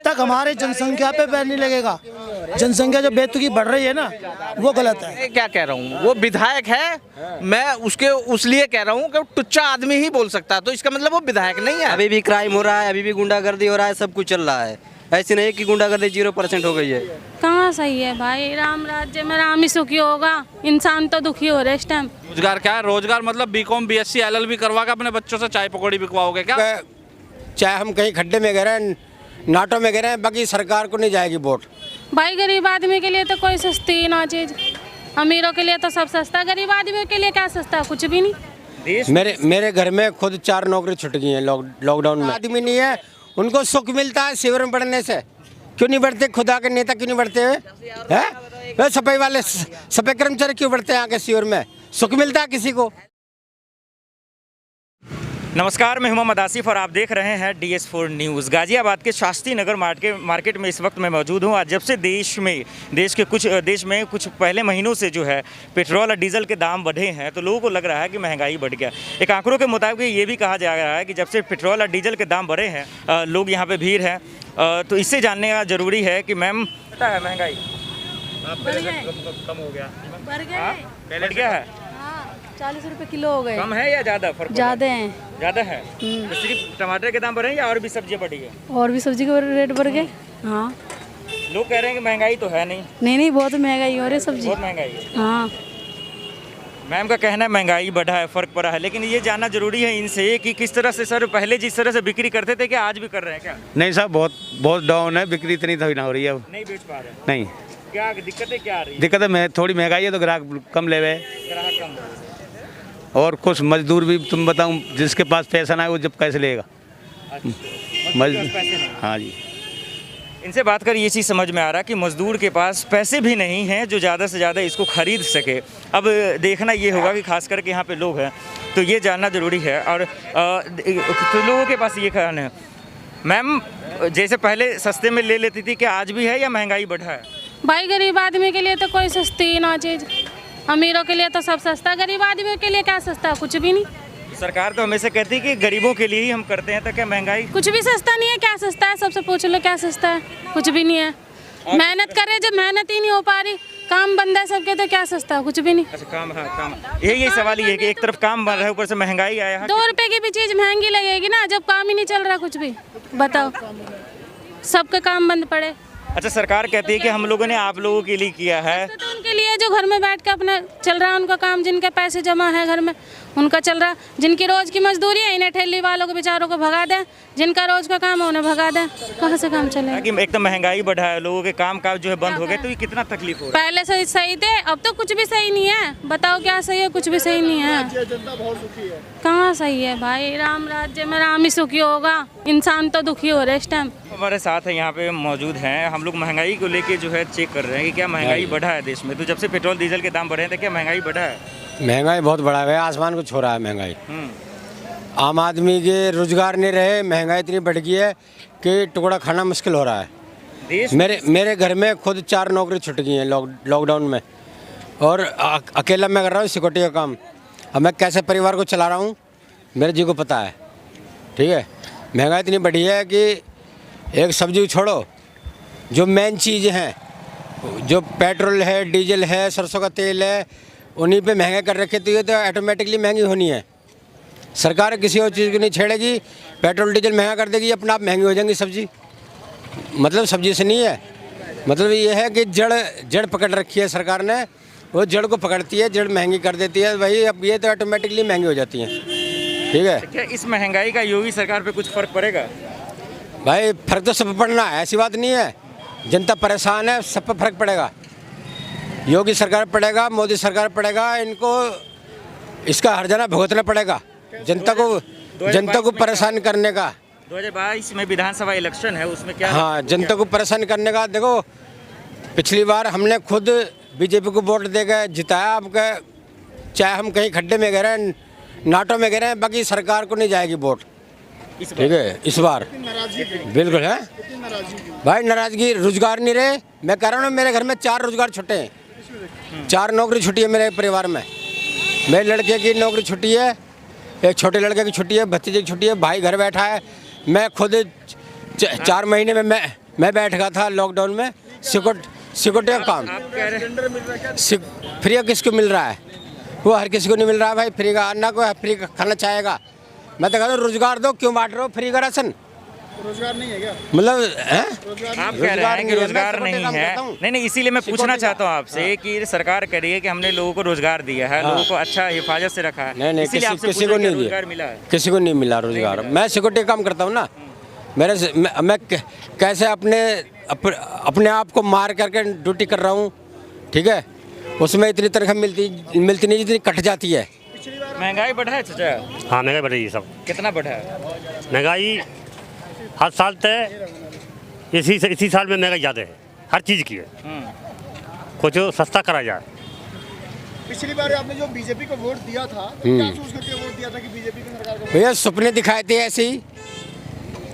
तक हमारे जनसंख्या पे बैन नहीं लगेगा। जनसंख्या जो बेतुकी बढ़ रही है ना, वो गलत है। मैं क्या कह रहा हूँ, वो विधायक है, मैं उसके उस लिए कह रहा हूँ कि टुच्चा आदमी ही बोल सकता है, तो इसका मतलब वो विधायक नहीं है। अभी भी क्राइम हो रहा है, अभी भी गुंडागर्दी हो रहा है, सब कुछ चल रहा है। ऐसे नहीं कि गुंडागर्दी 0% हो गई है। कहाँ सही है भाई, राम राज्य में राम ही सुखी होगा, इंसान तो दुखी हो रहा है इस टाइम। रोजगार क्या है? रोजगार मतलब बीकॉम बीएससी एलएलबी करवा के अपने बच्चों से चाय पकौड़ी बिकवाओगे क्या? चाहे हम कहीं खड्डे में गिरे, नाटों में गिरे, बाकी सरकार को नहीं जाएगी वोट। भाई गरीब आदमी के लिए तो कोई सस्ती ही ना चीज, अमीरों के लिए तो सब सस्ता, गरीब आदमी के लिए क्या सस्ता, कुछ भी नहीं। मेरे घर में खुद 4 नौकरी छूट गई हैं लॉकडाउन में। आदमी नहीं है, उनको सुख मिलता है शिविर में बढ़ने से। क्यों नहीं बढ़ते? खुदा के नेता क्यों नहीं बढ़ते हैं? सफाई वाले, सफाई कर्मचारी क्यों बढ़ते हैं आके शिविर में? सुख मिलता है किसी को? नमस्कार, मैं मोहम्मद आसिफ और आप देख रहे हैं DS4 न्यूज़। गाज़ियाबाद के शास्त्री नगर मार्केट में इस वक्त मैं मौजूद हूँ। आज जब से देश में कुछ पहले महीनों से जो है पेट्रोल और डीजल के दाम बढ़े हैं, तो लोगों को लग रहा है कि महंगाई बढ़ गया। एक आंकड़ों के मुताबिक ये भी कहा जा रहा है कि जब से पेट्रोल और डीजल के दाम बढ़े हैं, लोग यहाँ पर भीड़ है। तो इससे जानने का ज़रूरी है कि मैम, पता है महंगाई कम हो गया, बढ़ गया है? 40 रुपए किलो हो गए। कम है या ज़्यादा? फर्क ज़्यादा है। ज़्यादा है? तो सिर्फ टमाटर के दाम बढ़े हैं या और भी सब्जियां बढ़ी है? और भी सब्जी के रेट बढ़ गए। हाँ, लोग कह रहे हैं कि महंगाई तो है नहीं। नहीं बहुत महंगाई हो रही सब्जी, बहुत महंगाई है। हाँ। मैम का कहना है महंगाई बढ़ा है, फ़र्क पड़ा है, लेकिन ये जानना जरूरी है इनसे कि किस तरह से सर पहले जिस तरह से बिक्री करते थे क्या आज भी कर रहे हैं क्या? नहीं साहब, बहुत डाउन है, बिक्री इतनी थोड़ी ना हो रही है अब। नहीं बेच पा रहे? नहीं। क्या दिक्कतें क्या आ रही है? दिक्कत है, थोड़ी महंगाई है तो ग्राहक कम ले गए, ग्राहक कम, और कुछ मजदूर भी तुम बताऊं, जिसके पास पैसा ना है वो जब कैसे लेगा? मजदूर। हाँ जी। इनसे बात कर ये चीज़ समझ में आ रहा कि मजदूर के पास पैसे भी नहीं हैं जो ज़्यादा से ज़्यादा इसको खरीद सके। अब देखना ये होगा कि खास करके यहाँ पे लोग हैं, तो ये जानना ज़रूरी है। और तो लोगों के पास ये कहना है, मैम जैसे पहले सस्ते में ले लेती थी, क्या आज भी है या महंगाई बढ़ा है? भाई गरीब आदमी के लिए तो कोई सस्ती ही ना चीज, अमीरों के लिए तो सब सस्ता, गरीब आदमी के लिए क्या सस्ता, कुछ भी नहीं। सरकार तो हमेशा कहती है कि गरीबों के लिए ही हम करते हैं, तो क्या महंगाई? कुछ भी सस्ता नहीं है। क्या सस्ता है? सबसे पूछ लो क्या सस्ता है, कुछ भी नहीं है। मेहनत करे, जब मेहनत ही नहीं हो पा रही, काम बंद है सबके, तो क्या सस्ता, कुछ भी नहीं। अच्छा काम, हाँ काम, यही सवाल ये है कि एक तरफ काम बन रहा है, ऊपर से महंगाई आया है। 2 रुपए की भी चीज महंगी लगेगी ना, जब काम ही नहीं चल रहा कुछ भी। बताओ, सबके काम बंद पड़े। अच्छा, सरकार कहती है कि हम लोगों ने आप लोगों के लिए किया है, तो उनके लिए जो घर में बैठ के अपना चल रहा है उनका काम, जिनके पैसे जमा है घर में उनका चल रहा, जिनकी रोज की मजदूरी है, इन्हें ठेली वालों को बेचारों को भगा दें, जिनका रोज का काम है उन्हें भगा दें, कहाँ से काम चलेगा? कि एक तो महंगाई बढ़ा है, लोगों के काम काज जो है बंद हो गए, तो ये कितना तकलीफ हो रहा है? पहले से सही थे, अब तो कुछ भी सही नहीं है। बताओ क्या सही है? कुछ भी सही नहीं है। कहाँ सही है भाई, राम राज्य में राम ही सुखी होगा, इंसान तो दुखी हो रहा है इस टाइम। हमारे साथ है यहाँ पे मौजूद हैं, हम लोग महंगाई को लेके जो है चेक कर रहे हैं कि क्या महंगाई बढ़ा है देश में। तो जब से पेट्रोल डीजल के दाम बढ़े हैं, तो क्या महंगाई बढ़ा है? महंगाई बहुत बढ़ा है, आसमान को छू रहा है महंगाई। आम आदमी के रोजगार नहीं रहे, महंगाई इतनी बढ़ गई है कि टुकड़ा खाना मुश्किल हो रहा है। मेरे घर में खुद 4 नौकरी छूट गई हैं लॉकडाउन में, और अकेला मैं कर रहा हूँ सिक्योरिटी का काम। अब मैं कैसे परिवार को चला रहा हूँ मेरे जी को पता है, ठीक है। महंगाई इतनी बढ़ी है कि एक सब्जी छोड़ो, जो मेन चीज़ हैं, जो पेट्रोल है, डीजल है, सरसों का तेल है, उन्हीं पे महंगा कर रखे, तो ये तो ऑटोमेटिकली महंगी होनी है। सरकार किसी और चीज़ को नहीं छेड़ेगी, पेट्रोल डीजल महंगा कर देगी, अपना आप महंगी हो जाएंगी सब्जी। मतलब सब्जी से नहीं है, मतलब ये है कि जड़ पकड़ रखी है सरकार ने, वो जड़ को पकड़ती है, जड़ महंगी कर देती है भाई, अब ये तो ऑटोमेटिकली महंगी हो जाती हैं, ठीक है। क्या इस महंगाई का योगी सरकार पे कुछ फ़र्क पड़ेगा? भाई फ़र्क तो सब पड़ना है, ऐसी बात नहीं है। जनता परेशान है, सब पर फर्क पड़ेगा। योगी सरकार पड़ेगा, मोदी सरकार पड़ेगा, इनको इसका हर्जाना भुगतना पड़ेगा। जनता को परेशान करने का 2022 में विधानसभा इलेक्शन है, उसमें क्या? हाँ, जनता को परेशान करने का। देखो पिछली बार हमने खुद बीजेपी को वोट देकर जिताया, आपका चाहे हम कहीं खड्डे में गिरे, नाटों में गिरे, बाकी सरकार को नहीं जाएगी वोट, ठीक है। इस बार बिल्कुल है भाई, नाराजगी, रोजगार नहीं रहे। मैं कह रहा हूँ मेरे घर में 4 रोजगार छुट्टे हैं, 4 नौकरी छुट्टी है मेरे परिवार में। मेरे लड़के की नौकरी छुट्टी है, एक छोटे लड़के की छुट्टी है, भतीजे की छुट्टी है, भाई घर बैठा है। मैं खुद 4 महीने में मैं बैठ गया था लॉकडाउन में सिक्योरिटी का काम। आप कह रहे हैं फ्री का किसको मिल रहा है? वो हर किसी को नहीं मिल रहा है भाई फ्री का। अन्ना को फ्री का खाना चाहेगा। मैं तो कहता हूँ रोजगार दो, क्यों बांट रहे हो फ्री का राशन? रोजगार नहीं है क्या? मतलब आप कह रहे हैं कि रोजगार नहीं है। नहीं, इसीलिए मैं पूछना चाहता हूँ आपसे कि सरकार कह रही है कि हमने लोगों को रोजगार दिया है, लोगों को अच्छा हिफाजत से रखा है। नहीं, इसीलिए आपसे किसी को नहीं रोजगार मिला है? किसी को नहीं मिला रोजगार। मैं सिक्योरिटी काम करता हूँ ना। मैं कैसे अपने आप को मार करके ड्यूटी कर रहा हूँ, ठीक है? उसमें इतनी तनख्वाह मिलती नहीं जितनी कट जाती है। महंगाई बढ़ा है चाचा? हाँ, महंगाई बढ़ रही है सब। कितना बढ़ा है महंगाई? हर साल तय इसी साल में महंगाई ज़्यादा है, हर चीज़ की है। कुछ सस्ता करा जाए। पिछली बार आपने जो बीजेपी को वोट दिया था, तो क्या सोच करके वोट दिया था कि बीजेपी की सरकार को? भैया सपने दिखाए थे ऐसे ही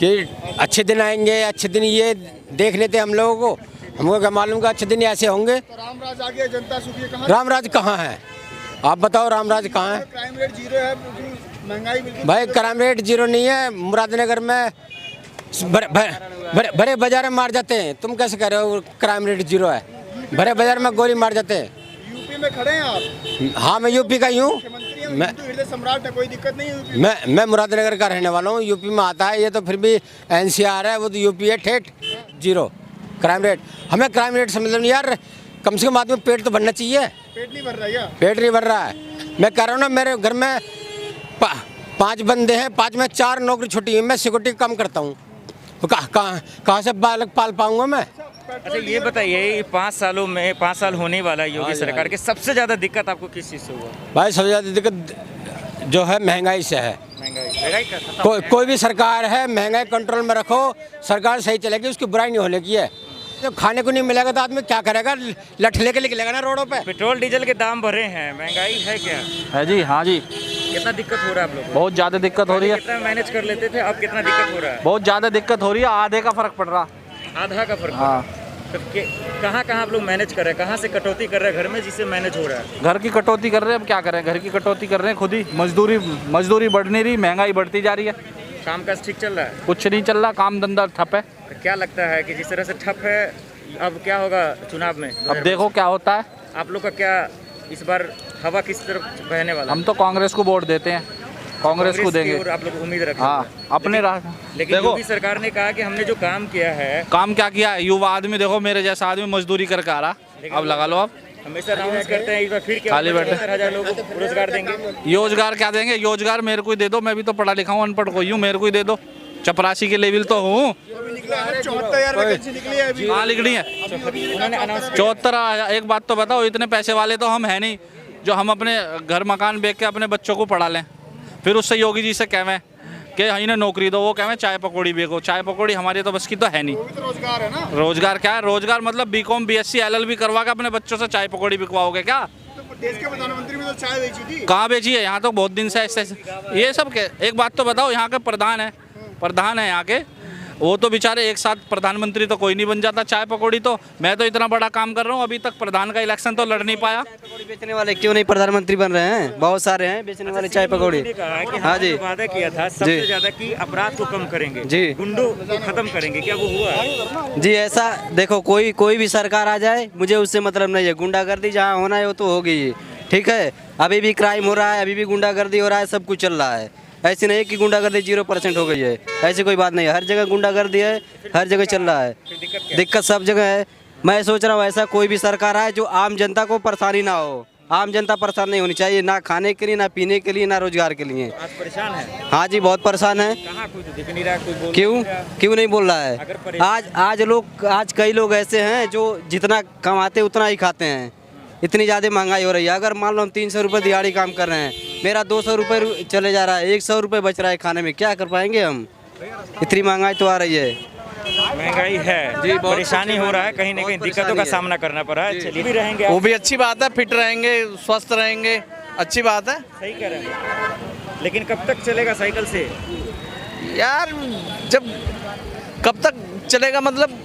कि अच्छे दिन आएंगे, अच्छे दिन ये देख लेते हम लोगों को। हमको क्या मालूम का अच्छे दिन ऐसे होंगे। तो रामराज आ गया, जनता सुखी है। कहाँ रामराज कहाँ है? आप बताओ रामराज कहाँ है? क्राइम रेट जीरो है, महंगाई बिल्कुल। भाई क्राइम रेट जीरो नहीं है। मुरादनगर में बड़े बाजार में मार जाते हैं। तुम कैसे कह रहे हो क्राइम रेट जीरो है? बड़े बाजार में गोली मार जाते हैं। यूपी में खड़े हैं आप? हाँ, मैं यूपी का ही हूँ। मैं हृदय सम्राट है, कोई दिक्कत नहीं है यूपी में। मैं मुरादनगर का रहने वाला हूँ। यूपी में आता है ये तो फिर भी एनसीआर है, वो तो यूपी है ठेठ जीरो क्राइम रेट। हमें क्राइम रेट से मतलब नहीं यार, कम से कम आदमी पेट तो भरना चाहिए। पेट नहीं भर रहा है क्या? पेट नहीं भर रहा है। मैं कह रहा हूँ ना, मेरे घर में 5 बंदे हैं, 5 में 4 नौकरी छुट्टी है। मैं सिक्योरिटी का काम करता हूँ, तो कहाँ से बालक पाल पाऊंगा मैं? अच्छा, ये बताइए 5 सालों में 5 साल होने वाला है योगी सरकार के, सबसे ज़्यादा दिक्कत आपको किस चीज़ से हुआ? भाई सबसे ज़्यादा दिक्कत जो है महंगाई से है। महंगाई का कोई भी सरकार है, महंगाई कंट्रोल में रखो, सरकार सही चलेगी, उसकी बुराई नहीं होने की है। जब खाने को नहीं मिलेगा तो आदमी क्या करेगा? लठ लेके निकलेगा ना रोडों पे। पेट्रोल डीजल के दाम बढ़े हैं, महंगाई है क्या? है जी, हाँ जी। कितना दिक्कत हो रहा है आप लोग को? बहुत ज़्यादा दिक्कत हो रही है। कितना मैनेज कर लेते थे, अब कितना दिक्कत हो रहा है? बहुत ज़्यादा दिक्कत हो रही है, आधे का फर्क पड़ रहा। आधा का फर्क? हाँ। तो कहाँ आप लोग मैनेज कर रहे हैं? कहाँ से कटौती कर रहे हैं घर में जिससे मैनेज हो रहा है? घर की कटौती कर रहे हैं। अब क्या करें, घर की कटौती कर रहे हैं खुद ही। मजदूरी बढ़ नहीं रही, महंगाई बढ़ती जा रही है। काम काज ठीक चल रहा है? कुछ नहीं चल रहा, काम धंधा ठप है। तो क्या लगता है कि जिस तरह से ठप है, अब क्या होगा चुनाव में? अब देखो क्या होता है। आप लोग का क्या इस बार हवा किस तरफ बहने वाला? हम तो कांग्रेस को वोट देते हैं, कांग्रेस को देंगे। और आप लोग उम्मीद रखें? हाँ, अपने लेकिन योगी सरकार ने कहा कि हमने जो काम किया है। काम क्या किया है? युवा आदमी देखो, मेरे जैसा आदमी मजदूरी करके आ रहा। अब लगा लो आप। हमेशा अनाउंस करते हैं, इस बार फिर क्या खाली बैठे 70,000 लोगों को रोजगार देंगे। रोजगार क्या देंगे? रोजगार मेरे को ही दे दो, मैं भी तो पढ़ा लिखा हूँ, अनपढ़ कोई हूँ, मेरे को ही दे दो। चपरासी के लेवल तो हूँ। 74,000 वैकेंसी निकली है अभी। कहाँ लिखनी है? उन्होंने अनाउंस 74,000। एक बात तो बताओ, इतने पैसे वाले तो हम है नहीं जो हम अपने घर मकान बेच के अपने बच्चों को पढ़ा लें। फिर उससे योगी जी से कहें कि इन्हें नौकरी दो, वो कहें चाय पकौड़ी बेचो। चाय पकौड़ी हमारी तो बस की तो है नहीं। रोजगार है ना। रोजगार क्या है? रोजगार मतलब बीकॉम बीएससी एलएलबी करवा के अपने बच्चों से चाय पकौड़ी बिकवाओगे क्या? तो देश के प्रधानमंत्री भी तो चाय बेची थी। कहाँ बेची है? यहाँ तो बहुत दिन से ऐसे ये सब के। एक बात तो बताओ, यहाँ के प्रधान है यहाँ के, वो तो बेचारे एक साथ प्रधानमंत्री तो कोई नहीं बन जाता। चाय पकौड़ी तो मैं तो इतना बड़ा काम कर रहा हूँ, अभी तक प्रधान का इलेक्शन तो लड़ नहीं पाया। पकौड़ी बेचने वाले क्यों नहीं प्रधानमंत्री बन रहे हैं? बहुत सारे हैं बेचने वाले चाय पकौड़ी। हाँ जी, वादा किया था सबसे ज्यादा कि अपराध को कम करेंगे जी, गुंडों को खत्म करेंगे, क्या वो हुआ? जी ऐसा देखो, कोई भी सरकार आ जाए मुझे उससे मतलब नहीं है। गुंडागर्दी जहाँ होना है वो तो होगी ही, ठीक है। अभी भी क्राइम हो रहा है, अभी भी गुंडागर्दी हो रहा है, सब कुछ चल रहा है। ऐसे नहीं कि गुंडागर्दी 0% हो गई है, ऐसी कोई बात नहीं है। हर जगह गुंडागर्दी है, हर जगह चल रहा है। दिक्कत सब जगह है। मैं सोच रहा हूँ ऐसा कोई भी सरकार आए जो आम जनता को परेशानी ना हो। आम जनता परेशान नहीं होनी चाहिए, ना खाने के लिए, ना पीने के लिए, ना रोजगार के लिए। आज परेशान है? हाँ जी, बहुत परेशान है। कहाँ कोई तो दिख नहीं रहा, कोई बोल क्यों नहीं बोल रहा है? आज कई लोग ऐसे हैं जो जितना कमाते उतना ही खाते हैं। इतनी ज़्यादा महंगाई हो रही है। अगर मान लो हम 300 रुपये दिहाड़ी काम कर रहे हैं, मेरा 200 रुपये चले जा रहा है, 100 रुपये बच रहा है खाने में, क्या कर पाएंगे हम? इतनी महंगाई तो आ रही है। महंगाई है जी, परेशानी हो रहा है, कहीं ना कहीं दिक्कतों का सामना करना पड़ रहा है। चलिए भी रहेंगे, वो भी अच्छी बात है, फिट रहेंगे, स्वस्थ रहेंगे, अच्छी बात है। सही कह रहे हैं। लेकिन कब तक चलेगा साइकिल से यार? जब कब तक चलेगा मतलब?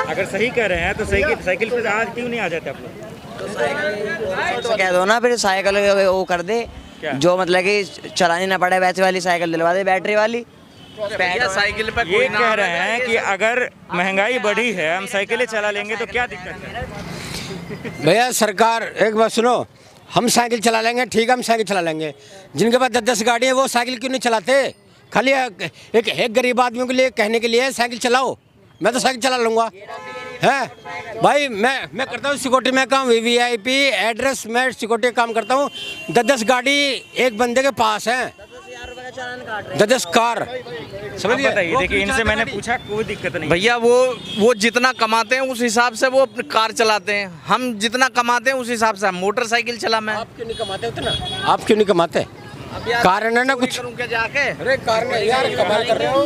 अगर सही कह रहे हैं तो साइकिल पे आज क्यों नहीं आ जाते आप लोग? तो कह दो ना, फिर साइकिल वो कर दे जो मतलब कि चलानी ना पड़े, वैसे वाली साइकिल दिलवा दे, बैटरी वाली। भैया साइकिल पे ये कोई ना कह आवे रहे हैं तो कि ये अगर महंगाई बढ़ी है, हम साइकिलें चला लेंगे तो क्या दिक्कत है? भैया सरकार एक बात सुनो, हम साइकिल चला लेंगे, ठीक है हम साइकिल चला लेंगे। जिनके पास 10-10 गाड़ी है वो साइकिल क्यों नहीं चलाते? खाली एक गरीब आदमी के लिए कहने के लिए साइकिल चलाओ, मैं तो साइकिल चला लूँगा है भाई। मैं करता हूँ सिक्योरिटी में काम, VVIP एड्रेस, मैं सिक्योरिटी काम करता हूँ। 10-10 गाड़ी एक बंदे के पास है, 10-10 कार, समझ गए? बताइए, देखिए इनसे मैंने पूछा, कोई दिक्कत नहीं। भैया वो जितना कमाते हैं उस हिसाब से वो अपनी कार चलाते हैं, हम जितना कमाते हैं उस हिसाब से हम मोटरसाइकिल चला। मैं आप क्यों नहीं कमाते उतना? आप क्यों नहीं कमाते? कारण है ना कुछ करूँ जाके। अरे कारण यार कमाल कर रहे हो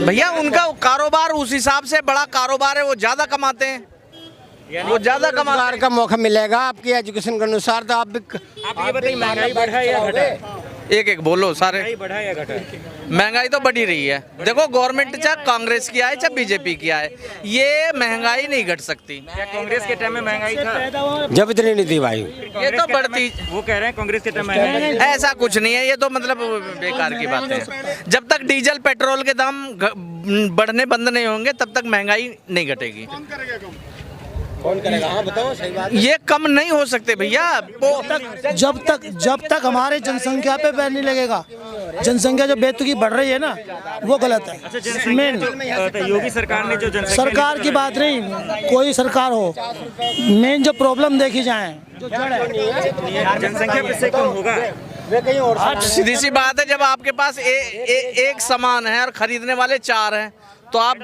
भैया, उनका कारोबार उस हिसाब से बड़ा कारोबार है, वो ज्यादा कमाते हैं, वो ज्यादा रोजगार का मौका मिलेगा आपकी एजुकेशन के अनुसार। तो आप ये बताइए, महंगाई बढ़ा है या घटा है? एक बोलो सारे। महंगाई बढ़ा है या घटा है? महंगाई तो बढ़ी रही है। देखो गवर्नमेंट चाहे कांग्रेस की आए चाहे बीजेपी की आए, ये महंगाई नहीं घट सकती। क्या कांग्रेस के टाइम में महंगाई था? जब इतनी नहीं थी भाई, ये तो बढ़ती, वो कह रहे हैं कांग्रेस के टाइम में महंगाई। ऐसा कुछ नहीं है, ये तो मतलब बेकार की बात है। जब तक डीजल पेट्रोल के दाम बढ़ने बंद नहीं होंगे तब तक महंगाई नहीं घटेगी। कौन करेगा? हाँ बताओ, सही बात। ये कम नहीं हो सकते भैया। जब तक हमारे जनसंख्या पे बैन नहीं लगेगा, जनसंख्या जो बेतुकी बढ़ रही है ना, वो गलत है। मेन योगी सरकार ने जो जनसंख्या, सरकार की बात नहीं, कोई सरकार हो, मेन जो प्रॉब्लम देखी जाए, जो जड़ है जनसंख्या किससे कम होगा? सीधी सी बात है, जब आपके पास एक सामान है और खरीदने वाले 4 हैं तो आप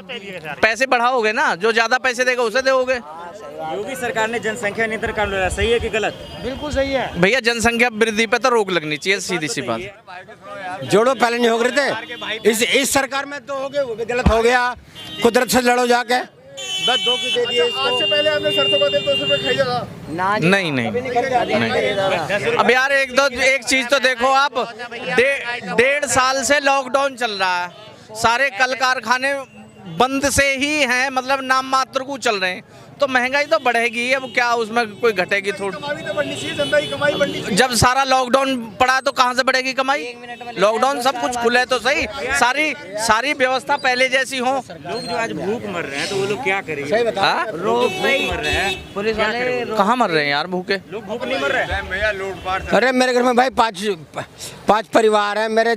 पैसे बढ़ाओगे ना, जो ज्यादा पैसे देगा उसे दोगे। योगी सरकार ने जनसंख्या नियंत्रण कानून लाया, सही है कि गलत? बिल्कुल सही है भैया, जनसंख्या वृद्धि पे तो रोक लगनी चाहिए, सीधी सी बात। जोड़ो पहले नहीं हो रहे थे, इस सरकार में तो हो गए, वो भी गलत हो गया। कुदरत से लड़ो जाके, बस 2 की दे दिए। आज से पहले आपने सरसों का तेल 200 रुपये खाई था? नहीं। अब यार एक चीज तो देखो आप, 1.5 साल से लॉकडाउन चल रहा है, सारे कल कारखाने बंद से ही हैं, मतलब नाम मात्र को चल रहे हैं, तो महंगाई तो बढ़ेगी। अब क्या उसमें कोई घटेगी थोड़ी? कमाई तो बढ़नी चाहिए, जनता की कमाई बढ़नी चाहिए। जब सारा लॉकडाउन पड़ा तो कहाँ से बढ़ेगी कमाई? लॉकडाउन सब कुछ खुले तो सही, सारी व्यवस्था पहले जैसी हो। लोग जो आज भूख मर रहे हैं तो वो लोग क्या करेंगे? सही बता। लोग भूख मर रहे हैं, पुलिस वाले कहाँ मर रहे हैं यार भूखे? लोग भूख नहीं मर रहे हैं। अरे मेरे घर में भाई 5 परिवार है, मेरे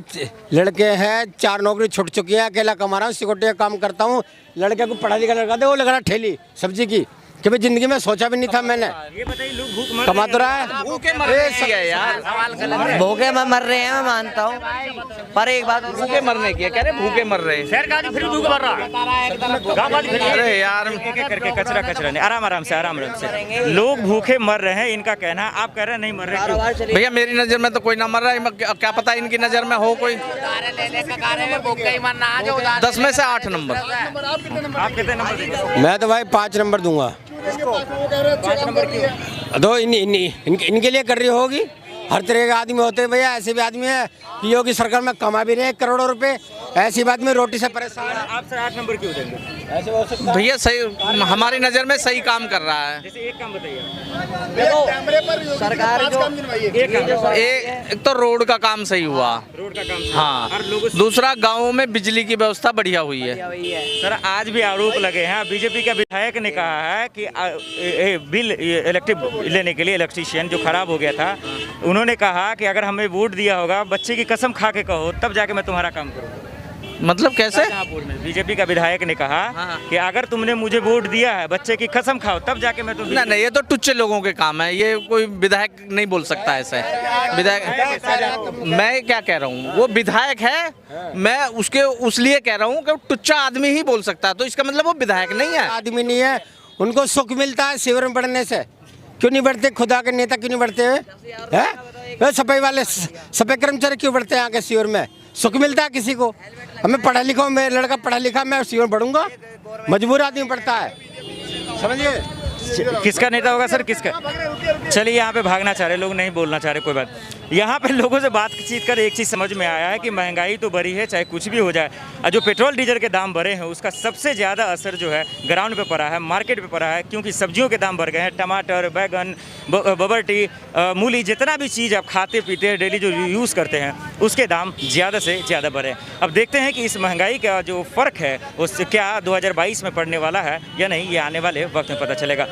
लड़के हैं, 4 नौकरी छूट चुकी है, अकेला कमा रहा हूँ, सिक्योरिटी का काम करता हूँ। लड़के को पढ़ा लिखा लगा दे, वो लगा रहा ठेली सब्जी की, कभी जिंदगी में सोचा भी नहीं था मैंने। ये बताइए, लोग भूख मर कमा तो रहा है, भूखे मर रहे हैं यार, भूखे में मर रहे हैं, मैं मानता हूँ, पर एक बात भूखे मरने की है, कह रहे भूखे मर रहे हैं। सरकार फ्री भूख मर रहा है। अरे यार, करके कचरा नहीं, आराम से लोग भूखे मर रहे हैं, इनका कहना है। आप कह रहे हैं नहीं मर रहे, क्यों? भैया मेरी नज़र में तो कोई ना मर रहा है, क्या पता इनकी नज़र में हो कोई। 10 में से 8 नंबर। आप कितने नंबर देंगे? मैं तो भाई 5 नंबर दूंगा। तो इनके लिए कर रही होगी, हर तरह के आदमी होते हैं भैया। ऐसे भी आदमी है कि योगी सरकार में कमा भी रहे हैं करोड़ों रुपए, ऐसी बात में रोटी से परेशान है। आप सर 8 नंबर क्यों देंगे? ऐसे हो सकता है भैया सही, हमारी नज़र में सही काम कर रहा है। जैसे एक काम बताइए, कैमरे पर सरकार काम गिनवाइए। एक तो रोड का काम सही हुआ, रोड का काम। हाँ। हर लोगों से दूसरा, गाँव में बिजली की व्यवस्था बढ़िया हुई है। सर आज भी आरोप लगे हैं, बीजेपी का विधायक ने कहा है कि बिल इलेक्ट्रिक लेने के लिए इलेक्ट्रीशियन जो खराब हो गया था, उन्होंने कहा कि अगर हमें वोट दिया होगा, बच्चे की कसम खा के कहो तब जाके मैं तुम्हारा काम करूँगा। मतलब कैसे? बीजेपी का विधायक ने कहा कि अगर तुमने मुझे वोट दिया है, बच्चे की कसम खाओ तब जाके मैं तुम। नहीं, ये तो टुच्चे लोगों के काम है, ये कोई विधायक नहीं बोल सकता ऐसे। विधायक, मैं क्या कह रहा हूँ, वो विधायक है, मैं उस लिए कह रहा हूँ कि टुच्चा आदमी ही बोल सकता है, तो इसका मतलब वो विधायक नहीं है। आदमी नहीं है, उनको सुख मिलता है शिविर में बढ़ने से। क्यों नहीं बढ़ते? खुदा के नेता क्यों नहीं बढ़ते हैं? सफाई वाले, सफाई कर्मचारी क्यों बढ़ते हैं आके शिविर में? सुख मिलता है किसी को? हमें पढ़ा लिखा, मेरा लड़का पढ़ा लिखा, मैं शिविर बढ़ूंगा? मजबूर आदमी पढ़ता है, समझिए। किसका नेता होगा सर, किसका? चलिए, यहाँ पे भागना चाह रहे लोग, नहीं बोलना चाह रहे, कोई बात। यहाँ पे लोगों से बातचीत कर एक चीज़ समझ में आया है कि महंगाई तो बढ़ी है, चाहे कुछ भी हो जाए, और जो पेट्रोल डीजल के दाम बढ़े हैं उसका सबसे ज़्यादा असर जो है ग्राउंड पे पड़ा है, मार्केट पे पड़ा है, क्योंकि सब्जियों के दाम बढ़ गए हैं। टमाटर, बैगन, बबरटी, मूली, जितना भी चीज़ आप खाते पीते हैं, डेली जो यूज़ करते हैं, उसके दाम ज़्यादा से ज़्यादा बढ़े। अब देखते हैं कि इस महंगाई का जो फ़र्क है उससे क्या 2022 में पड़ने वाला है या नहीं, ये आने वाले वक्त में पता चलेगा।